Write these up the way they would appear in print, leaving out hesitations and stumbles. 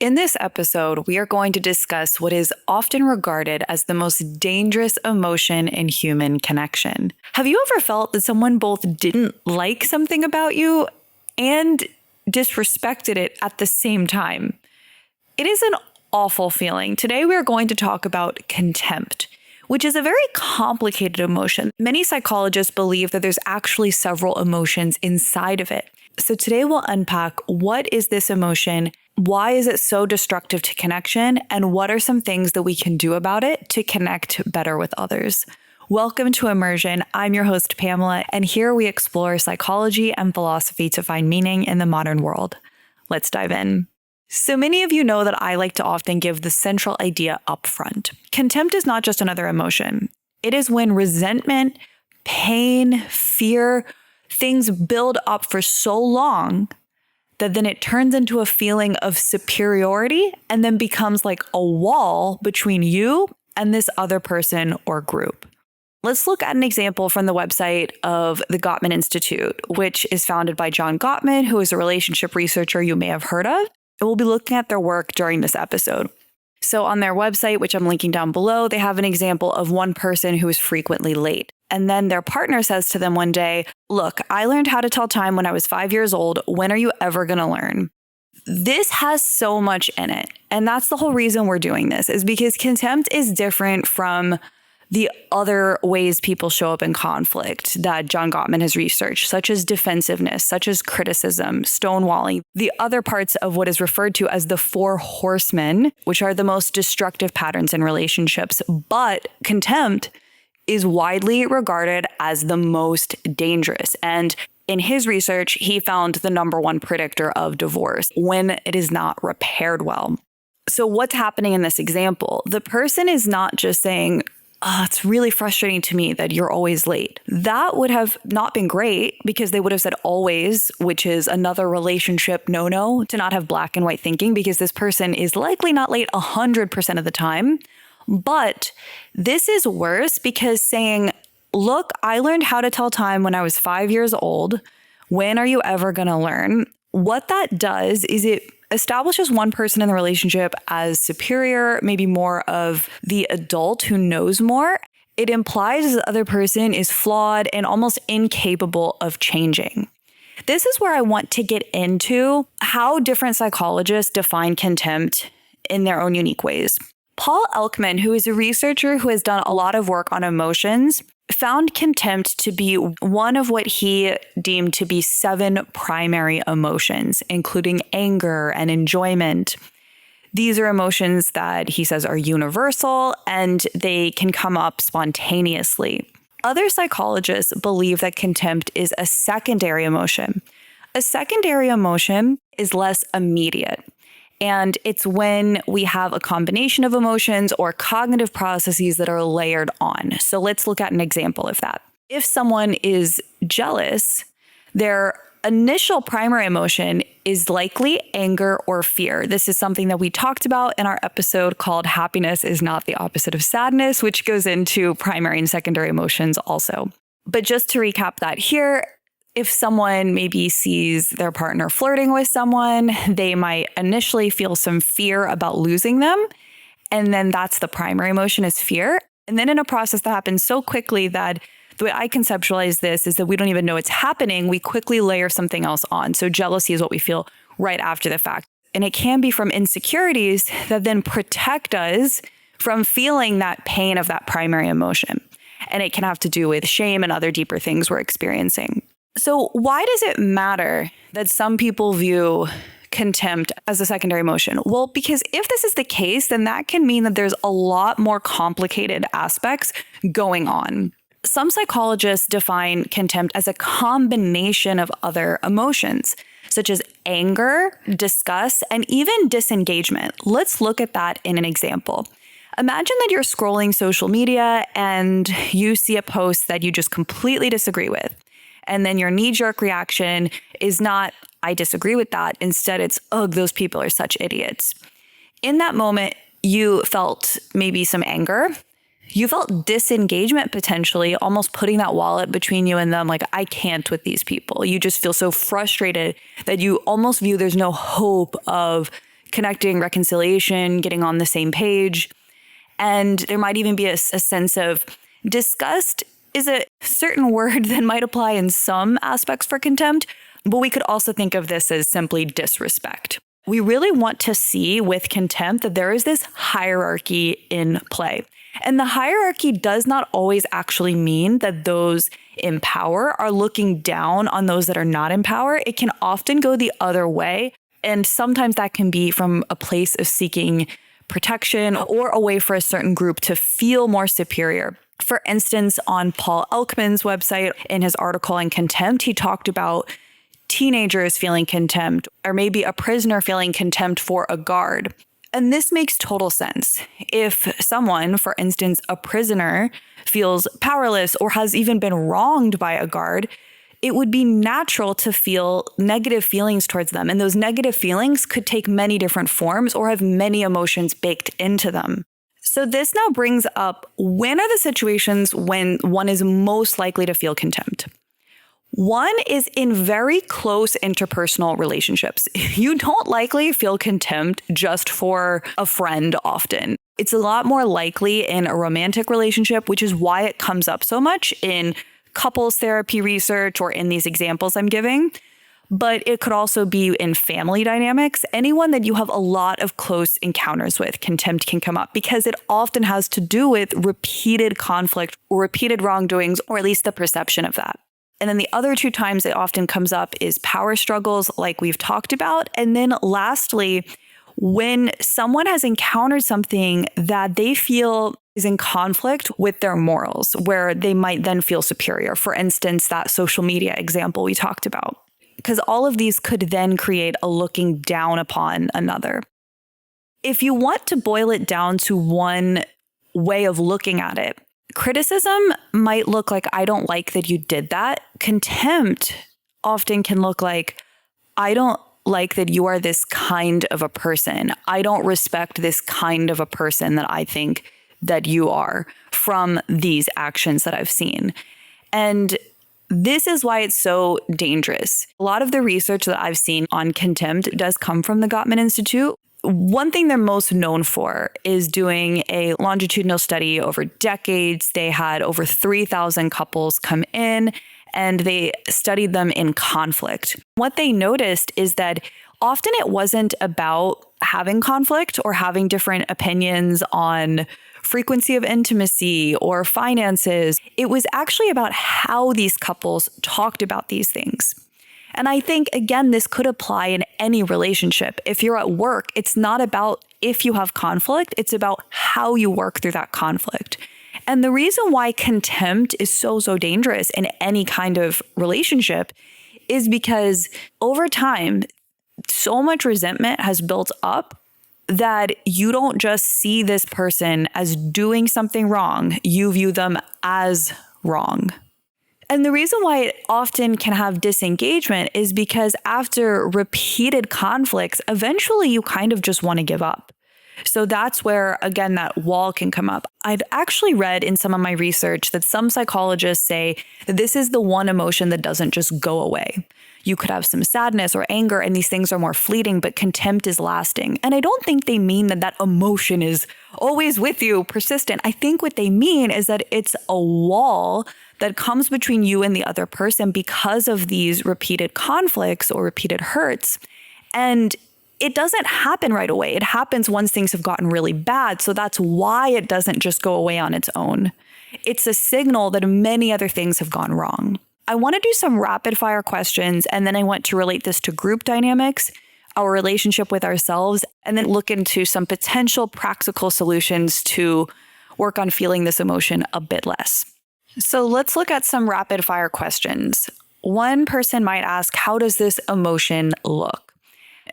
In this episode, we are going to discuss what is often regarded as the most dangerous emotion in human connection. Have you ever felt that someone both didn't like something about you and disrespected it at the same time? It is an awful feeling. Today, we are going to talk about contempt, which is a very complicated emotion. Many psychologists believe that there's actually several emotions inside of it. So today we'll unpack what is this emotion, why is it so destructive to connection, and what are some things that we can do about it to connect better with others. Welcome to Immersion. I'm your host, Pamela, and here we explore psychology and philosophy to find meaning in the modern world. Let's dive in. So many of you know that I like to often give the central idea up front. Contempt is not just another emotion. It is when resentment, pain, fear, things build up for so long that then it turns into a feeling of superiority and then becomes like a wall between you and this other person or group. Let's look at an example from the website of the Gottman Institute, which is founded by John Gottman, who is a relationship researcher you may have heard of. And we'll be looking at their work during this episode. So on their website, which I'm linking down below, they have an example of one person who is frequently late. And then their partner says to them one day, "Look, I learned how to tell time when I was 5 years old. When are you ever going to learn?" This has so much in it. And that's the whole reason we're doing this, is because contempt is different from the other ways people show up in conflict that John Gottman has researched, such as defensiveness, such as criticism, stonewalling, the other parts of what is referred to as the four horsemen, which are the most destructive patterns in relationships. But contempt is widely regarded as the most dangerous. And in his research, he found the number one predictor of divorce when it is not repaired well. So what's happening in this example? The person is not just saying, "Oh, it's really frustrating to me that you're always late." That would have not been great because they would have said always, which is another relationship no-no, to not have black and white thinking, because this person is likely not late 100% of the time. But this is worse because saying, "Look, I learned how to tell time when I was 5 years old. When are you ever going to learn?" What that does is it establishes one person in the relationship as superior, maybe more of the adult who knows more. It implies the other person is flawed and almost incapable of changing. This is where I want to get into how different psychologists define contempt in their own unique ways. Paul Elkman, who is a researcher who has done a lot of work on emotions, found contempt to be one of what he deemed to be 7 primary emotions, including anger and enjoyment. These are emotions that he says are universal and they can come up spontaneously. Other psychologists believe that contempt is a secondary emotion. A secondary emotion is less immediate. And it's when we have a combination of emotions or cognitive processes that are layered on. So let's look at an example of that. If someone is jealous, their initial primary emotion is likely anger or fear. This is something that we talked about in our episode called Happiness is Not the Opposite of Sadness, which goes into primary and secondary emotions also. But just to recap that here, if someone maybe sees their partner flirting with someone, they might initially feel some fear about losing them. And then that's the primary emotion, is fear. And then in a process that happens so quickly that the way I conceptualize this is that we don't even know it's happening. We quickly layer something else on. So jealousy is what we feel right after the fact. And it can be from insecurities that then protect us from feeling that pain of that primary emotion. And it can have to do with shame and other deeper things we're experiencing. So why does it matter that some people view contempt as a secondary emotion? Well, because if this is the case, then that can mean that there's a lot more complicated aspects going on. Some psychologists define contempt as a combination of other emotions, such as anger, disgust, and even disengagement. Let's look at that in an example. Imagine that you're scrolling social media and you see a post that you just completely disagree with. And then your knee-jerk reaction is not, "I disagree with that." Instead, it's, "Ugh, those people are such idiots." In that moment, you felt maybe some anger. You felt disengagement potentially, almost putting that wall between you and them, like, "I can't with these people." You just feel so frustrated that you almost view there's no hope of connecting, reconciliation, getting on the same page. And there might even be a sense of disgust is a certain word that might apply in some aspects for contempt, but we could also think of this as simply disrespect. We really want to see with contempt that there is this hierarchy in play. And the hierarchy does not always actually mean that those in power are looking down on those that are not in power. It can often go the other way. And sometimes that can be from a place of seeking protection or a way for a certain group to feel more superior. For instance, on Paul Elkman's website, in his article on contempt, he talked about teenagers feeling contempt, or maybe a prisoner feeling contempt for a guard. And this makes total sense. If someone, for instance, a prisoner, feels powerless or has even been wronged by a guard, it would be natural to feel negative feelings towards them. And those negative feelings could take many different forms or have many emotions baked into them. So this now brings up, when are the situations when one is most likely to feel contempt? One is in very close interpersonal relationships. You don't likely feel contempt just for a friend often. It's a lot more likely in a romantic relationship, which is why it comes up so much in couples therapy research or in these examples I'm giving. But it could also be in family dynamics. Anyone that you have a lot of close encounters with, contempt can come up because it often has to do with repeated conflict or repeated wrongdoings, or at least the perception of that. And then the other two times it often comes up is power struggles, like we've talked about. And then lastly, when someone has encountered something that they feel is in conflict with their morals, where they might then feel superior. For instance, that social media example we talked about. Because all of these could then create a looking down upon another. If you want to boil it down to one way of looking at it, criticism might look like, I don't like that you did that. Contempt often can look like, I don't like that you are this kind of a person. I don't respect this kind of a person that I think that you are from these actions that I've seen. And this is why it's so dangerous. A lot of the research that I've seen on contempt does come from the Gottman Institute. One thing they're most known for is doing a longitudinal study over decades. They had over 3,000 couples come in and they studied them in conflict. What they noticed is that often it wasn't about having conflict or having different opinions on frequency of intimacy or finances. It was actually about how these couples talked about these things. And I think, again, this could apply in any relationship. If you're at work, it's not about if you have conflict, it's about how you work through that conflict. And the reason why contempt is so dangerous in any kind of relationship is because over time, so much resentment has built up that you don't just see this person as doing something wrong, you view them as wrong. And the reason why it often can have disengagement is because after repeated conflicts, eventually you kind of just want to give up. So that's where, again, that wall can come up. I've actually read in some of my research that some psychologists say that this is the one emotion that doesn't just go away. You could have some sadness or anger, and these things are more fleeting, but contempt is lasting. And I don't think they mean that that emotion is always with you, persistent. I think what they mean is that it's a wall that comes between you and the other person because of these repeated conflicts or repeated hurts. And it doesn't happen right away. It happens once things have gotten really bad. So that's why it doesn't just go away on its own. It's a signal that many other things have gone wrong. I want to do some rapid fire questions, and then I want to relate this to group dynamics, our relationship with ourselves, and then look into some potential practical solutions to work on feeling this emotion a bit less. So let's look at some rapid fire questions. One person might ask, how does this emotion look?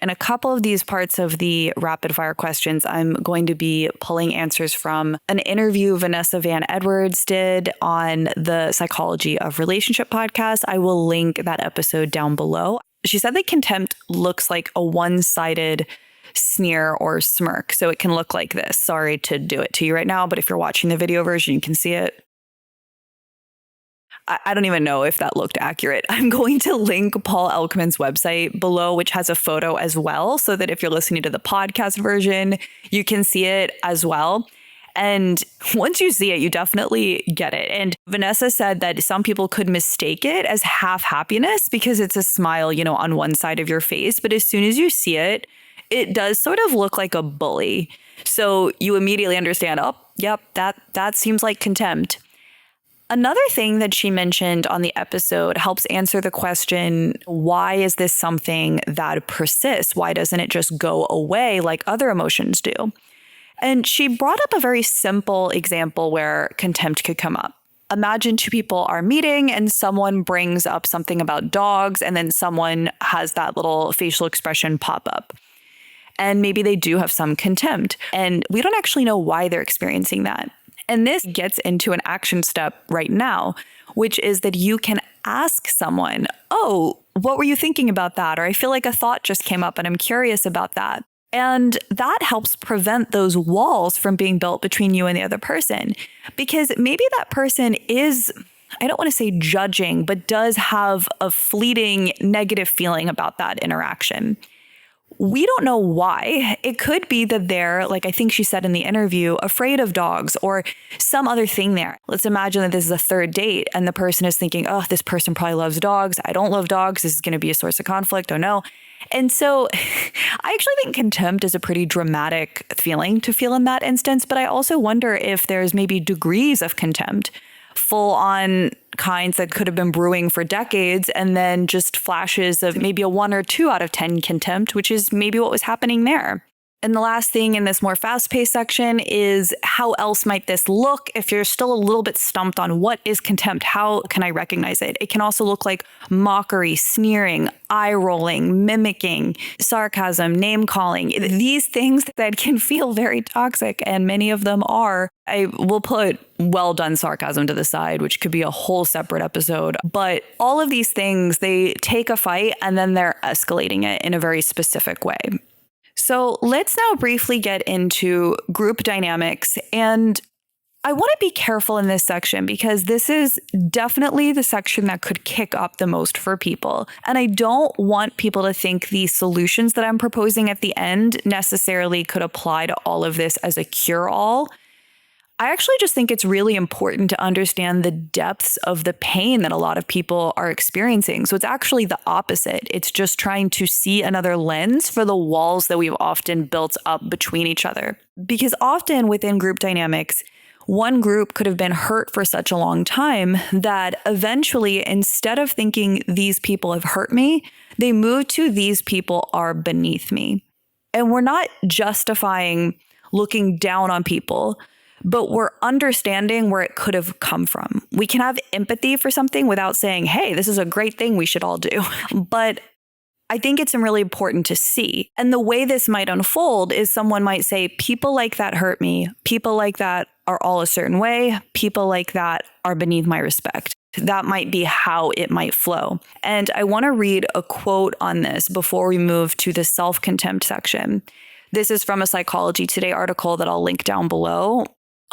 And a couple of these parts of the rapid fire questions, I'm going to be pulling answers from an interview Vanessa Van Edwards did on the Psychology of Relationship podcast. I will link that episode down below. She said that contempt looks like a one-sided sneer or smirk. So it can look like this. Sorry to do it to you right now, but if you're watching the video version, you can see it. I don't even know if that looked accurate. I'm going to link Paul Elkman's website below, which has a photo as well, so that if you're listening to the podcast version, you can see it as well. And once you see it, you definitely get it. And Vanessa said that some people could mistake it as half happiness because it's a smile, on one side of your face. But as soon as you see it, it does sort of look like a bully. So you immediately understand, oh, yep, that seems like contempt. Another thing that she mentioned on the episode helps answer the question, why is this something that persists? Why doesn't it just go away like other emotions do? And she brought up a very simple example where contempt could come up. Imagine two people are meeting and someone brings up something about dogs, and then someone has that little facial expression pop up. And maybe they do have some contempt, and we don't actually know why they're experiencing that. And this gets into an action step right now, which is that you can ask someone, oh, what were you thinking about that? Or I feel like a thought just came up and I'm curious about that. And that helps prevent those walls from being built between you and the other person. Because maybe that person is, I don't want to say judging, but does have a fleeting negative feeling about that interaction. We don't know why. It could be that they're, like I think she said in the interview, afraid of dogs or some other thing there. Let's imagine that this is a third date and the person is thinking, oh, this person probably loves dogs. I don't love dogs. This is going to be a source of conflict. Oh, no. And so I actually think contempt is a pretty dramatic feeling to feel in that instance. But I also wonder if there's maybe degrees of contempt, full on kinds that could have been brewing for decades, and then just flashes of maybe a 1 or 2 out of 10 contempt, which is maybe what was happening there. And the last thing in this more fast-paced section is how else might this look if you're still a little bit stumped on what is contempt? How can I recognize it? It can also look like mockery, sneering, eye-rolling, mimicking, sarcasm, name-calling. These things that can feel very toxic, and many of them are. I will put well-done sarcasm to the side, which could be a whole separate episode. But all of these things, they take a fight and then they're escalating it in a very specific way. So let's now briefly get into group dynamics. And I want to be careful in this section because this is definitely the section that could kick up the most for people. And I don't want people to think the solutions that I'm proposing at the end necessarily could apply to all of this as a cure-all. I actually just think it's really important to understand the depths of the pain that a lot of people are experiencing. So it's actually the opposite. It's just trying to see another lens for the walls that we've often built up between each other. Because often within group dynamics, one group could have been hurt for such a long time that eventually, instead of thinking these people have hurt me, they move to these people are beneath me. And we're not justifying looking down on people, but we're understanding where it could have come from. We can have empathy for something without saying, hey, this is a great thing we should all do. But I think it's really important to see. And the way this might unfold is someone might say, people like that hurt me. People like that are all a certain way. People like that are beneath my respect. That might be how it might flow. And I want to read a quote on this before we move to the self-contempt section. This is from a Psychology Today article that I'll link down below.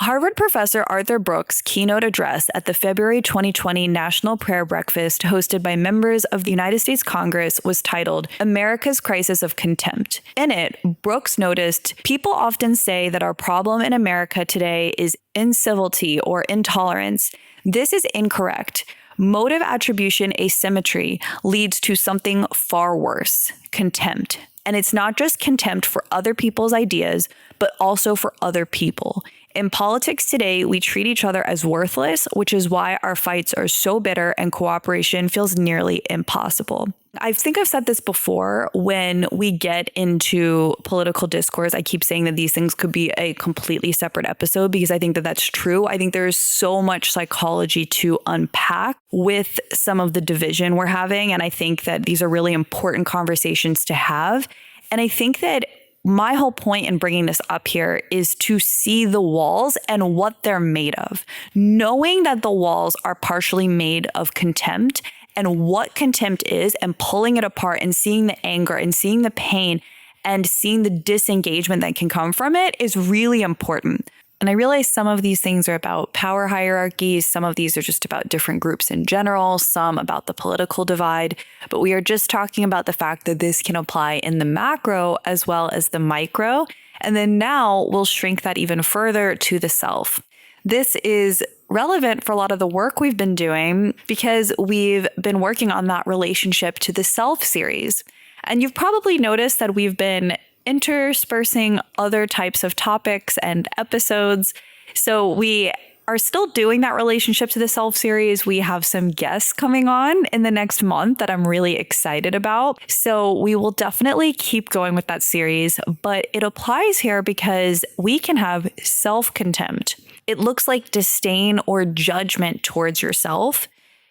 Harvard professor Arthur Brooks' keynote address at the February 2020 National Prayer Breakfast hosted by members of the United States Congress was titled America's Crisis of Contempt. In it, Brooks noticed, people often say that our problem in America today is incivility or intolerance. This is incorrect. Motive attribution asymmetry leads to something far worse, contempt. And it's not just contempt for other people's ideas, but also for other people. In politics today, we treat each other as worthless, which is why our fights are so bitter and cooperation feels nearly impossible. I think I've said this before, when we get into political discourse, I keep saying that these things could be a completely separate episode because I think that that's true. I think there's so much psychology to unpack with some of the division we're having. And I think that these are really important conversations to have. And I think that my whole point in bringing this up here is to see the walls and what they're made of. Knowing that the walls are partially made of contempt and what contempt is, and pulling it apart and seeing the anger and seeing the pain and seeing the disengagement that can come from it is really important. And I realize some of these things are about power hierarchies, some of these are just about different groups in general, some about the political divide, but we are just talking about the fact that this can apply in the macro as well as the micro. And then now we'll shrink that even further to the self. This is relevant for a lot of the work we've been doing because we've been working on that relationship to the self series. And you've probably noticed that we've been interspersing other types of topics and episodes. So we are still doing that relationship to the self series. We have some guests coming on in the next month that I'm really excited about. So we will definitely keep going with that series, but it applies here because we can have self-contempt. It looks like disdain or judgment towards yourself,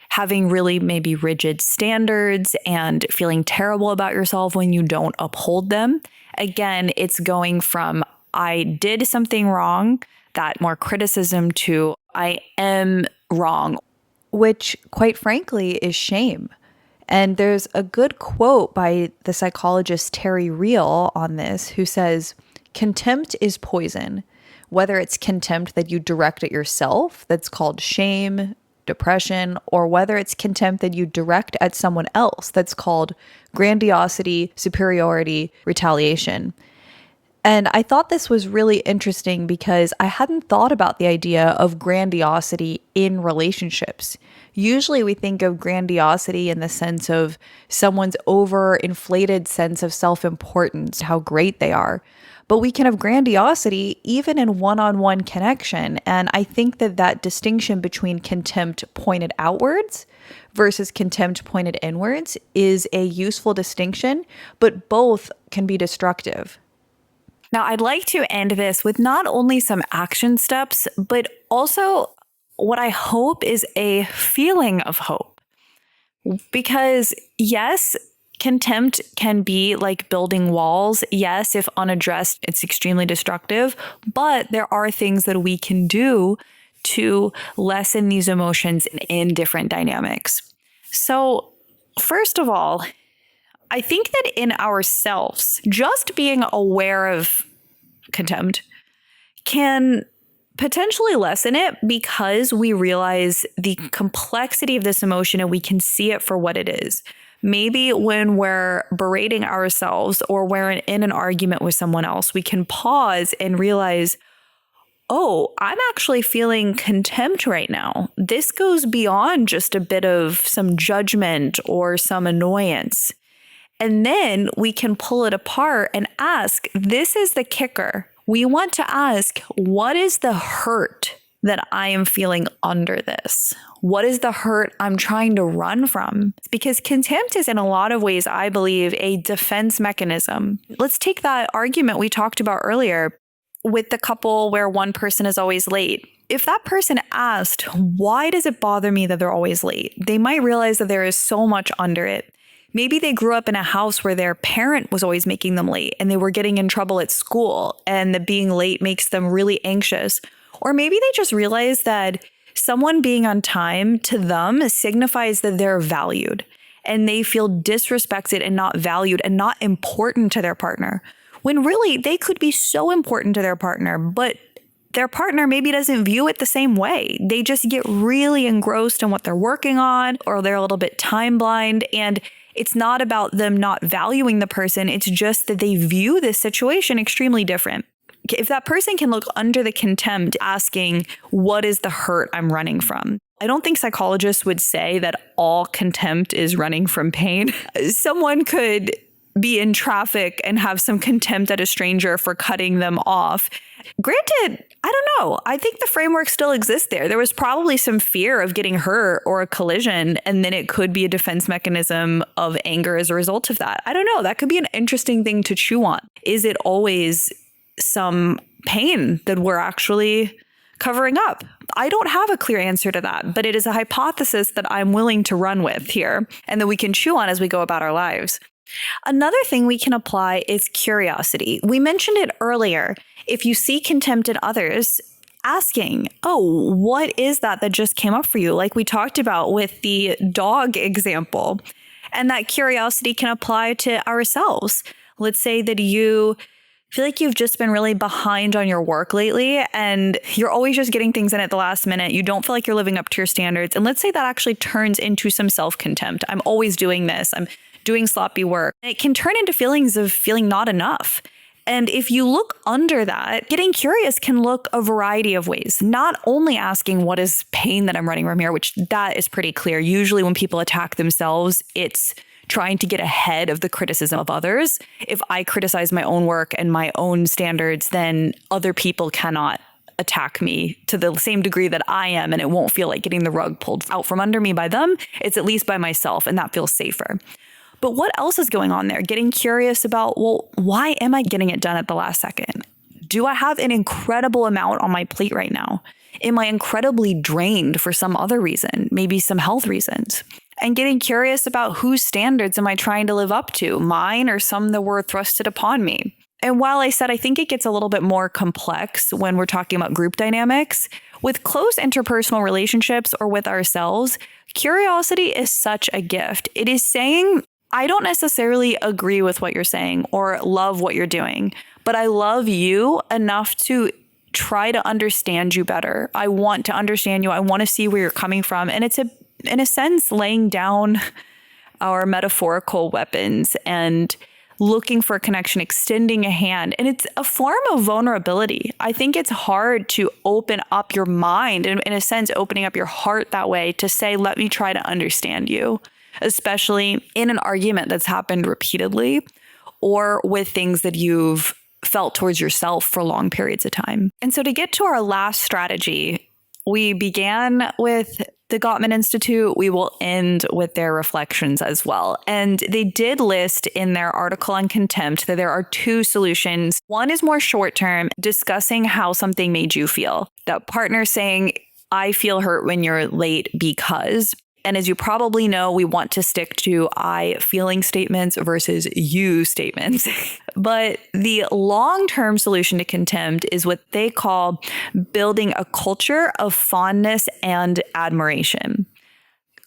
having really maybe rigid standards and feeling terrible about yourself when you don't uphold them. Again, it's going from I did something wrong, that more criticism, to I am wrong, which quite frankly is shame. And there's a good quote by the psychologist Terry Real on this, who says, "Contempt is poison, whether it's contempt that you direct at yourself, that's called shame, depression, or whether it's contempt that you direct at someone else, that's called grandiosity, superiority, retaliation." And I thought this was really interesting because I hadn't thought about the idea of grandiosity in relationships. Usually we think of grandiosity in the sense of someone's overinflated sense of self-importance, how great they are. But we can have grandiosity even in one-on-one connection. And I think that that distinction between contempt pointed outwards versus contempt pointed inwards is a useful distinction, but both can be destructive. Now, I'd like to end this with not only some action steps, but also what I hope is a feeling of hope. Because yes, contempt can be like building walls. Yes, if unaddressed, it's extremely destructive, but there are things that we can do to lessen these emotions in different dynamics. So first of all, I think that in ourselves, just being aware of contempt can potentially lessen it because we realize the complexity of this emotion and we can see it for what it is. Maybe when we're berating ourselves or we're in an argument with someone else, we can pause and realize, oh, I'm actually feeling contempt right now. This goes beyond just a bit of some judgment or some annoyance. And then we can pull it apart and ask, this is the kicker. We want to ask, what is the hurt that I am feeling under this? What is the hurt I'm trying to run from? Because contempt is in a lot of ways, I believe, a defense mechanism. Let's take that argument we talked about earlier with the couple where one person is always late. If that person asked, why does it bother me that they're always late? They might realize that there is so much under it. Maybe they grew up in a house where their parent was always making them late and they were getting in trouble at school and that being late makes them really anxious. Or maybe they just realize that someone being on time to them signifies that they're valued and they feel disrespected and not valued and not important to their partner. When really they could be so important to their partner, but their partner maybe doesn't view it the same way. They just get really engrossed in what they're working on, or they're a little bit time blind. And it's not about them not valuing the person. It's just that they view this situation extremely different. If that person can look under the contempt asking, what is the hurt I'm running from? I don't think psychologists would say that all contempt is running from pain. Someone could be in traffic and have some contempt at a stranger for cutting them off. Granted, I don't know. I think the framework still exists there. There was probably some fear of getting hurt or a collision, and then it could be a defense mechanism of anger as a result of that. I don't know. That could be an interesting thing to chew on. Is it always some pain that we're actually covering up? I don't have a clear answer to that, but it is a hypothesis that I'm willing to run with here and that we can chew on as we go about our lives. Another thing we can apply is curiosity. We mentioned it earlier. If you see contempt in others, asking, oh, what is that just came up for you? Like we talked about with the dog example. And that curiosity can apply to ourselves. Let's say that you I feel like you've just been really behind on your work lately and you're always just getting things in at the last minute. You don't feel like you're living up to your standards. And let's say that actually turns into some self-contempt. I'm always doing this. I'm doing sloppy work. It can turn into feelings of feeling not enough. And if you look under that, getting curious can look a variety of ways. Not only asking what is pain that I'm running from here, which that is pretty clear. Usually when people attack themselves, it's trying to get ahead of the criticism of others. If I criticize my own work and my own standards, then other people cannot attack me to the same degree that I am, and it won't feel like getting the rug pulled out from under me by them. It's at least by myself, and that feels safer. But what else is going on there? Getting curious about, well, why am I getting it done at the last second? Do I have an incredible amount on my plate right now? Am I incredibly drained for some other reason, maybe some health reasons? And getting curious about whose standards am I trying to live up to, mine or some that were thrusted upon me? And while I said I think it gets a little bit more complex when we're talking about group dynamics, with close interpersonal relationships or with ourselves, curiosity is such a gift. It is saying, I don't necessarily agree with what you're saying or love what you're doing, but I love you enough to try to understand you better. I want to understand you. I want to see where you're coming from. And it's in a sense, laying down our metaphorical weapons and looking for a connection, extending a hand. And it's a form of vulnerability. I think it's hard to open up your mind and in a sense, opening up your heart that way to say, let me try to understand you, especially in an argument that's happened repeatedly or with things that you've felt towards yourself for long periods of time. And so to get to our last strategy, we began with the Gottman Institute. We will end with their reflections as well. And they did list in their article on contempt that there are two solutions. One is more short-term, discussing how something made you feel. That partner saying, I feel hurt when you're late because. And as you probably know, we want to stick to I feeling statements versus you statements. But the long-term solution to contempt is what they call building a culture of fondness and admiration.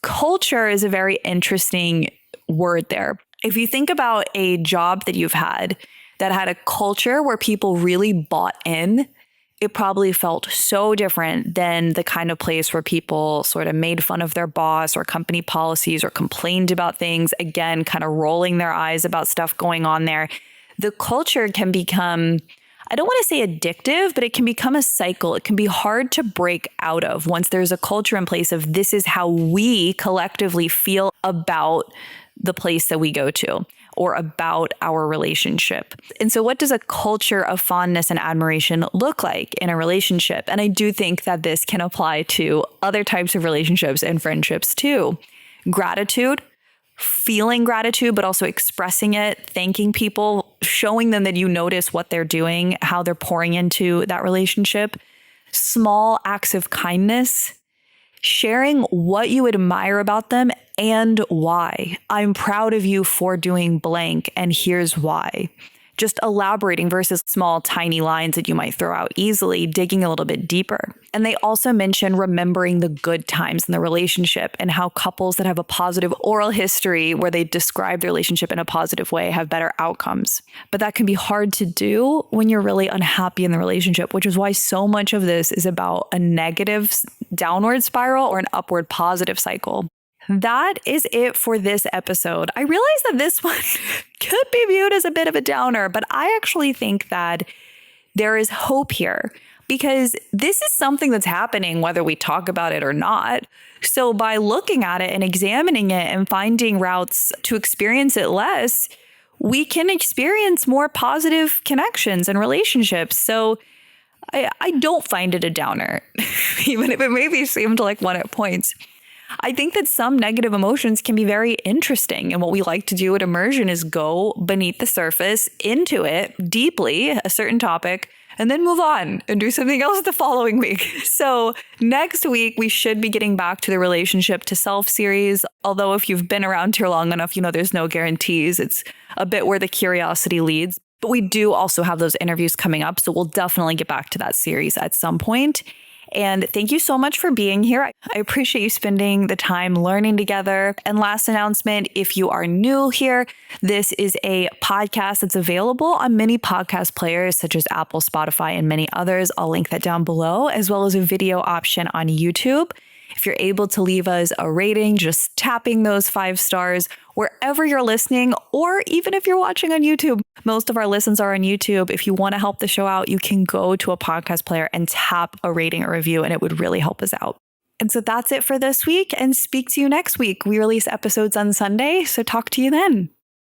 Culture is a very interesting word there. If you think about a job that you've had that had a culture where people really bought in, it probably felt so different than the kind of place where people sort of made fun of their boss or company policies or complained about things, again, kind of rolling their eyes about stuff going on there. The culture can become, I don't want to say addictive, but it can become a cycle. It can be hard to break out of once there's a culture in place of this is how we collectively feel about the place that we go to or about our relationship. And so what does a culture of fondness and admiration look like in a relationship? And I do think that this can apply to other types of relationships and friendships too. Gratitude, feeling gratitude, but also expressing it, thanking people, showing them that you notice what they're doing, how they're pouring into that relationship. Small acts of kindness, sharing what you admire about them and why. I'm proud of you for doing blank, and here's why. Just elaborating versus small, tiny lines that you might throw out easily, digging a little bit deeper. And they also mention remembering the good times in the relationship and how couples that have a positive oral history where they describe their relationship in a positive way have better outcomes. But that can be hard to do when you're really unhappy in the relationship, which is why so much of this is about a negative downward spiral or an upward positive cycle. That is it for this episode. I realize that this one could be viewed as a bit of a downer, but I actually think that there is hope here because this is something that's happening whether we talk about it or not. So by looking at it and examining it and finding routes to experience it less, we can experience more positive connections and relationships. So I don't find it a downer, even if it maybe seemed like one at points. I think that some negative emotions can be very interesting. And what we like to do at Immersion is go beneath the surface into it deeply, a certain topic, and then move on and do something else the following week. So next week, we should be getting back to the relationship to self series. Although if you've been around here long enough, you know there's no guarantees. It's a bit where the curiosity leads. But we do also have those interviews coming up. So we'll definitely get back to that series at some point. And thank you so much for being here. I appreciate you spending the time learning together. And last announcement, if you are new here, this is a podcast that's available on many podcast players such as Apple, Spotify, and many others. I'll link that down below, as well as a video option on YouTube. If you're able to leave us a rating, just tapping those 5 stars wherever you're listening, or even if you're watching on YouTube, most of our listens are on YouTube. If you want to help the show out, you can go to a podcast player and tap a rating or review, and it would really help us out. And so that's it for this week, and speak to you next week. We release episodes on Sunday, so talk to you then.